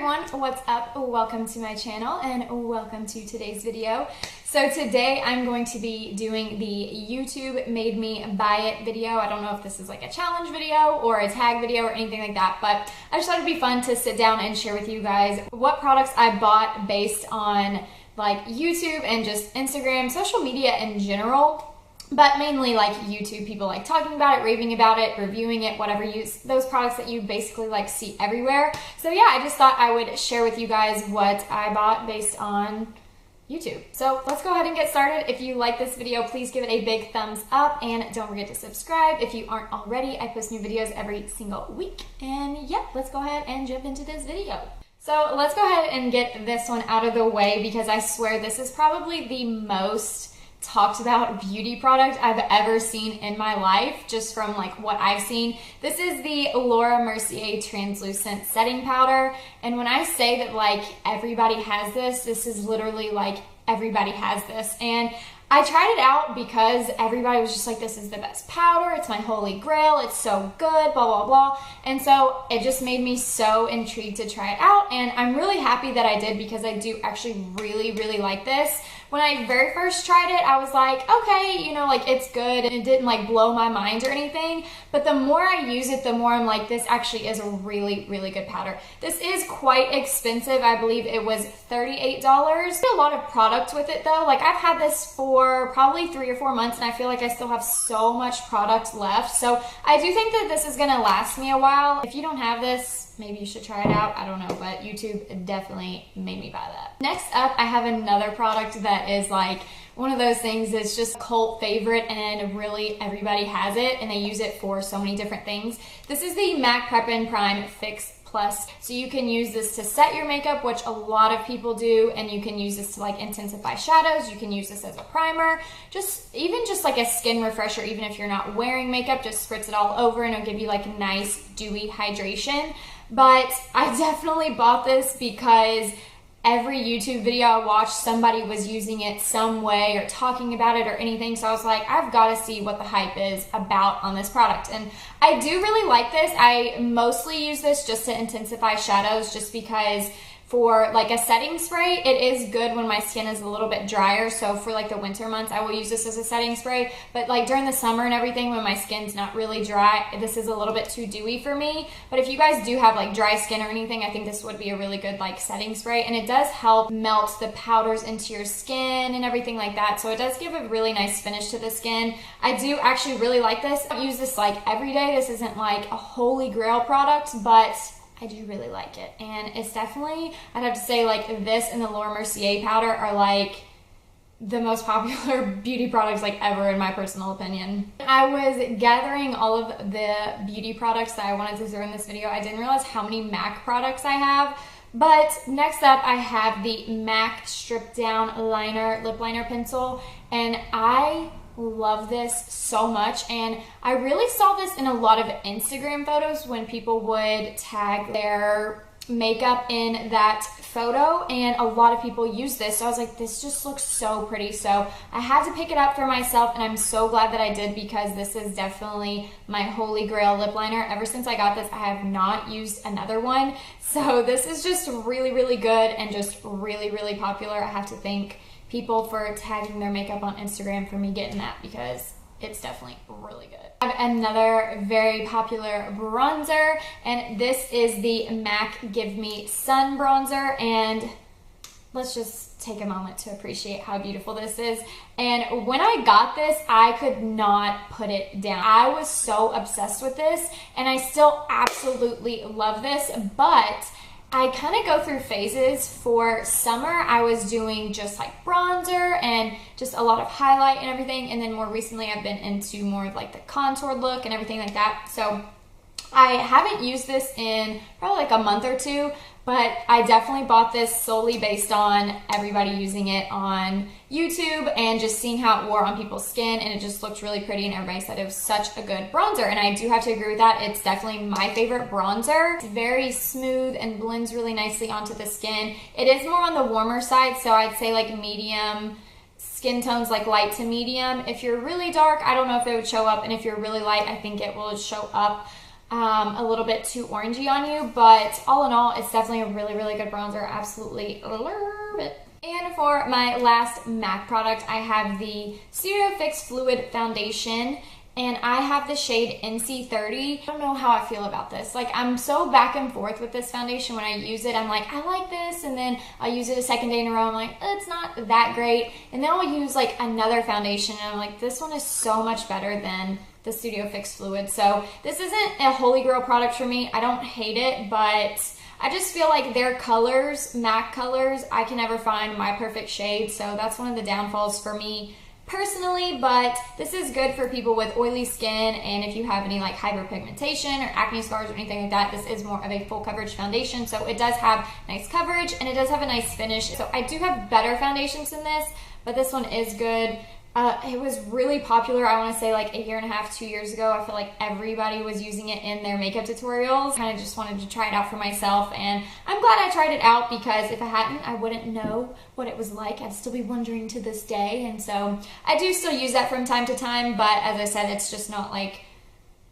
everyone, what's up? Welcome to my channel and welcome to today's video. So today I'm going to be doing the YouTube made me buy it video. I don't know if this is like a challenge video or a tag video or anything like that, but I just thought it'd be fun to sit down and share with you guys what products I bought based on like YouTube and just Instagram, social media in general. But mainly like YouTube, people like talking about it, raving about it, reviewing it, whatever, use those products that you basically like see everywhere. So yeah, I just thought I would share with you guys what I bought based on YouTube. So let's go ahead and get started. If you like this video, please give it a big thumbs up and don't forget to subscribe if you aren't already. I post new videos every single week. And yeah, let's go ahead and jump into this video. So let's go ahead and get this one out of the way because I swear this is probably the most talked about beauty product I've ever seen in my life, just from like what I've seen. This is the Mercier translucent setting powder, and when I say that like everybody has this, this is literally like everybody has this. And I tried it out because everybody was just like, this is the best powder, it's my holy grail, it's so good, blah blah blah. And so it just made me so intrigued to try it out, and I'm really happy that I did because I do actually really like this. When I very first tried it, I was like, okay, you know, like it's good, and it didn't like blow my mind or anything. But the more I use it, the more I'm like, this actually is a really good powder. This is quite expensive. I believe it was $38. A lot of product with it though. Like I've had this for probably 3 or 4 months, and I feel like I still have so much product left. So I do think that this is gonna last me a while. If you don't have this, maybe you should try it out. I don't know, but YouTube definitely made me buy that. Next up, I have another product that is like one of those things that's just a cult favorite, and really everybody has it and they use it for so many different things. This is the MAC Prep and Prime Fix Plus. So you can use this to set your makeup, which a lot of people do, and you can use this to like intensify shadows. You can use this as a primer, even just like a skin refresher. Even if you're not wearing makeup, just spritz it all over and it'll give you like a nice dewy hydration. But I definitely bought this because every YouTube video I watched, somebody was using it some way or talking about it or anything. So I was like, I've got to see what the hype is about on this product. And I do really like this. I mostly use this just to intensify shadows, just because for like a setting spray, it is good when my skin is a little bit drier. So for like the winter months, I will use this as a setting spray. But like during the summer and everything, when my skin's not really dry, this is a little bit too dewy for me. But if you guys do have like dry skin or anything, I think this would be a really good like setting spray. And it does help melt the powders into your skin and everything like that. So it does give a really nice finish to the skin. I do actually really like this. I use this like every day. This isn't like a holy grail product, but I do really like it. And it's definitely, I'd have to say like this and the Mercier powder are like the most popular beauty products like ever in my personal opinion. I was gathering all of the beauty products that I wanted to throw in this video. I didn't realize how many MAC products I have. But next up, I have the MAC Stripdown Liner Lip Liner Pencil, and I love this so much. And I really saw this in a lot of Instagram photos when people would tag their makeup in that photo, and a lot of people use this. So I was like, this just looks so pretty. So I had to pick it up for myself, and I'm so glad that I did because this is definitely my holy grail lip liner. Ever since I got this, I have not used another one. So this is just really good and just really popular. I have to thank people for tagging their makeup on Instagram for me getting that because it's definitely really good. I have another very popular bronzer, and this is the MAC Give Me Sun Bronzer, and let's just take a moment to appreciate how beautiful this is. And when I got this, I could not put it down. I was so obsessed with this, and I still absolutely love this, but I kind of go through phases. For summer, I was doing just like bronzer and just a lot of highlight and everything. And then more recently, I've been into more of like the contour look and everything like that. So I haven't used this in probably like a month or two, but I definitely bought this solely based on everybody using it on YouTube and just seeing how it wore on people's skin, and it just looked really pretty, and everybody said it was such a good bronzer, and I do have to agree with that. It's definitely my favorite bronzer. It's very smooth and blends really nicely onto the skin. It is more on the warmer side, so I'd say like medium skin tones, like light to medium. If you're really dark, I don't know if it would show up, and if you're really light, I think it will show up. a little bit too orangey on you, but all in all, it's definitely a really, really good bronzer. Absolutely love it. And for my last MAC product, I have the Studio Fix Fluid Foundation, and I have the shade NC30. I don't know how I feel about this. Like, I'm so back and forth with this foundation. When I use it, I'm like, I like this, and then I'll use it a second day in a row, I'm like, it's not that great. And then I'll use like another foundation, and I'm like, this one is so much better than the Studio Fix Fluid. So this isn't a holy grail product for me. I don't hate it, but I just feel like their colors, MAC colors, I can never find my perfect shade. So that's one of the downfalls for me personally, but this is good for people with oily skin, and if you have any like hyperpigmentation or acne scars or anything like that, this is more of a full coverage foundation. So it does have nice coverage, and it does have a nice finish. So I do have better foundations than this, but this one is good. It was really popular, I want to say like a year and a half, 2 years ago. I feel like everybody was using it in their makeup tutorials. Kind of just wanted to try it out for myself, and I'm glad I tried it out, because if I hadn't, I wouldn't know what it was like. I'd still be wondering to this day, and so I do still use that from time to time, but as I said, it's just not like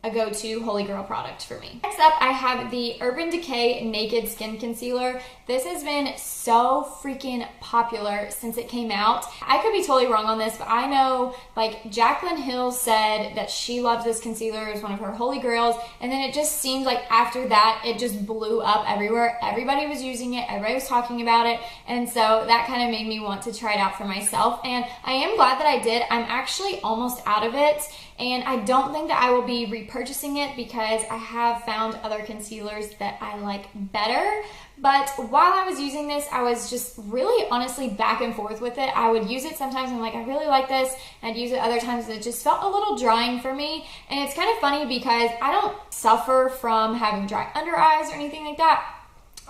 a go-to holy grail product for me. Next up, I have the Urban Decay Naked Skin Concealer. This has been so freaking popular since it came out. I could be totally wrong on this, but I know like Jaclyn Hill said that she loves this concealer. It was one of her holy grails, and then it just seemed like after that, it just blew up everywhere. Everybody was using it, everybody was talking about it, and so that kind of made me want to try it out for myself, and I am glad that I did. I'm actually almost out of it, and I don't think that I will be repurchasing it because I have found other concealers that I like better. But while I was using this, I was just really honestly back and forth with it. I would use it sometimes and I'm like, I really like this, and I'd use it other times and it just felt a little drying for me. And it's kind of funny because I don't suffer from having dry under eyes or anything like that.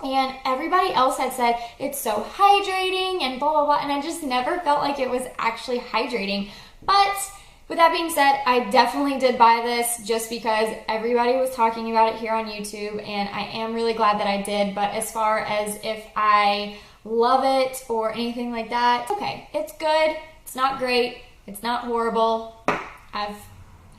And everybody else had said it's so hydrating and blah, blah, blah. And I just never felt like it was actually hydrating. But with that being said, I definitely did buy this just because everybody was talking about it here on YouTube, and I am really glad that I did. But as far as if I love it or anything like that, okay, it's good. It's not great. It's not horrible. I've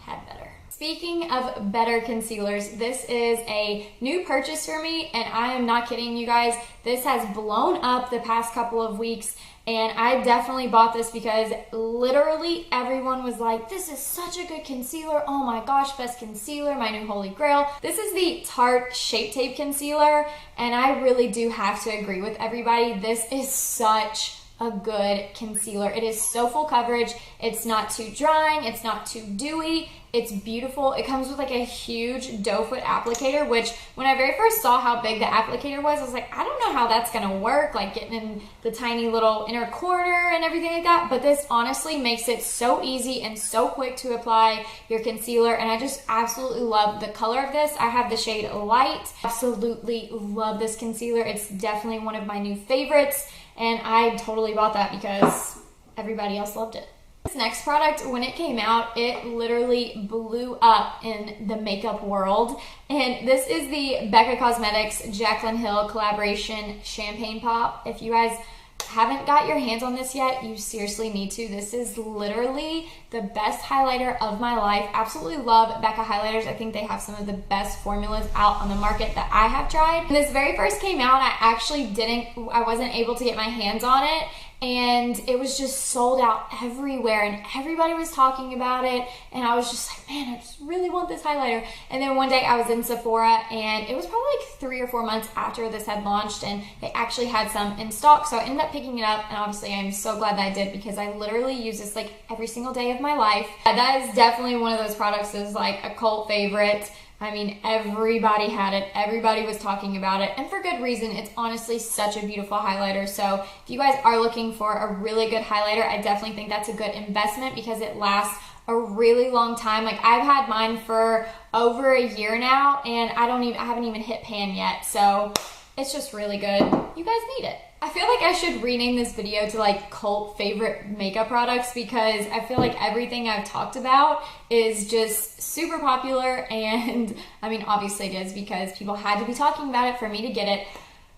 had better. Speaking of better concealers, this is a new purchase for me, and I am not kidding you guys. This has blown up the past couple of weeks, and I definitely bought this because literally everyone was like, this is such a good concealer. Oh my gosh, best concealer, my new holy grail. This is the Tarte Shape Tape Concealer, and I really do have to agree with everybody. This is such a good concealer. It is so full coverage. It's not too drying. It's not too dewy. It's beautiful. It comes with like a huge doe foot applicator, which when I very first saw how big the applicator was, I was like, I don't know how that's gonna work, like getting in the tiny little inner corner and everything like that. But this honestly makes it so easy and so quick to apply your concealer, and I just absolutely love the color of this. I have the shade Light. Absolutely love this concealer. It's definitely one of my new favorites, and I totally bought that because everybody else loved it. This next product, when it came out, it literally blew up in the makeup world. And this is the Becca Cosmetics Jaclyn Hill collaboration Champagne Pop. If you guys haven't got your hands on this yet, you seriously need to. This is literally the best highlighter of my life. Absolutely love Becca highlighters. I think they have some of the best formulas out on the market that I have tried. When this very first came out, I wasn't able to get my hands on it, and it was just sold out everywhere, and everybody was talking about it, and I was just like, man, I just really want this highlighter. And then one day I was in Sephora, and it was probably like 3 or 4 months after this had launched, and they actually had some in stock, so I ended up picking it up, and obviously I'm so glad that I did because I literally use this like every single day of my life. That is definitely one of those products that's like a cult favorite. I mean, everybody had it. Everybody was talking about it, and for good reason. It's honestly such a beautiful highlighter. So if you guys are looking for a really good highlighter, I definitely think that's a good investment because it lasts a really long time. Like, I've had mine for over a year now, and I haven't even hit pan yet. So it's just really good. You guys need it. I feel like I should rename this video to like cult favorite makeup products because I feel like everything I've talked about is just super popular, and I mean, obviously it is because people had to be talking about it for me to get it.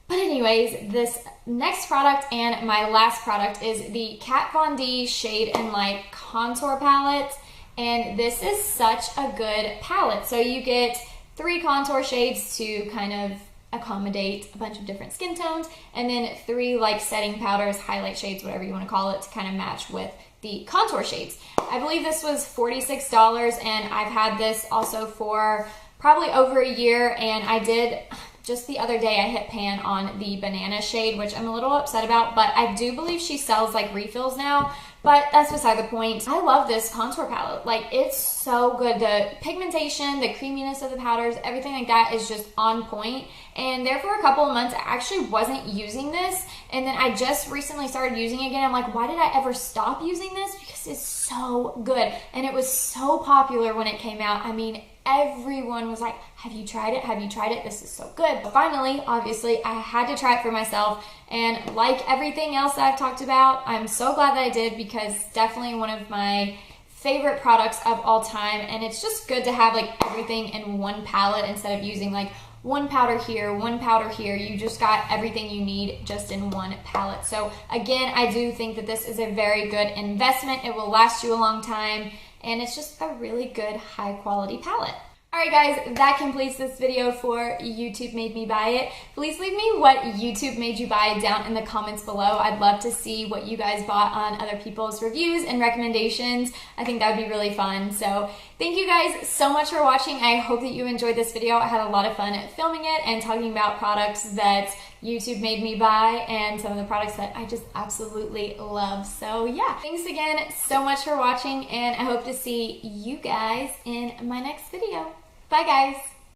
But anyways, this next product and my last product is the Kat Von D Shade and Light Contour Palette, and this is such a good palette. So you get 3 contour shades to kind of accommodate a bunch of different skin tones, and then 3 like setting powders, highlight shades, whatever you want to call it, to kind of match with the contour shades. I believe this was $46, and I've had this also for probably over a year, and I did just the other day I hit pan on the banana shade, which I'm a little upset about, but I do believe she sells like refills now, but that's beside the point. I love this contour palette. Like, it's so good. The pigmentation, the creaminess of the powders, everything like that is just on point. And there for a couple of months, I actually wasn't using this, and then I just recently started using it again. I'm like, why did I ever stop using this? Because it's so good, and it was so popular when it came out. I mean, everyone was like, have you tried it? Have you tried it? This is so good. But finally, obviously, I had to try it for myself. And like everything else that I've talked about, I'm so glad that I did, because definitely one of my favorite products of all time. And it's just good to have like everything in one palette instead of using like one powder here, one powder here. You just got everything you need just in one palette. So again, I do think that this is a very good investment. It will last you a long time, and it's just a really good high quality palette. Alright guys, that completes this video for YouTube Made Me Buy It. Please leave me what YouTube made you buy down in the comments below. I'd love to see what you guys bought on other people's reviews and recommendations. I think that would be really fun. So thank you guys so much for watching. I hope that you enjoyed this video. I had a lot of fun filming it and talking about products that YouTube made me buy and some of the products that I just absolutely love. So yeah, thanks again so much for watching, and I hope to see you guys in my next video. Bye guys!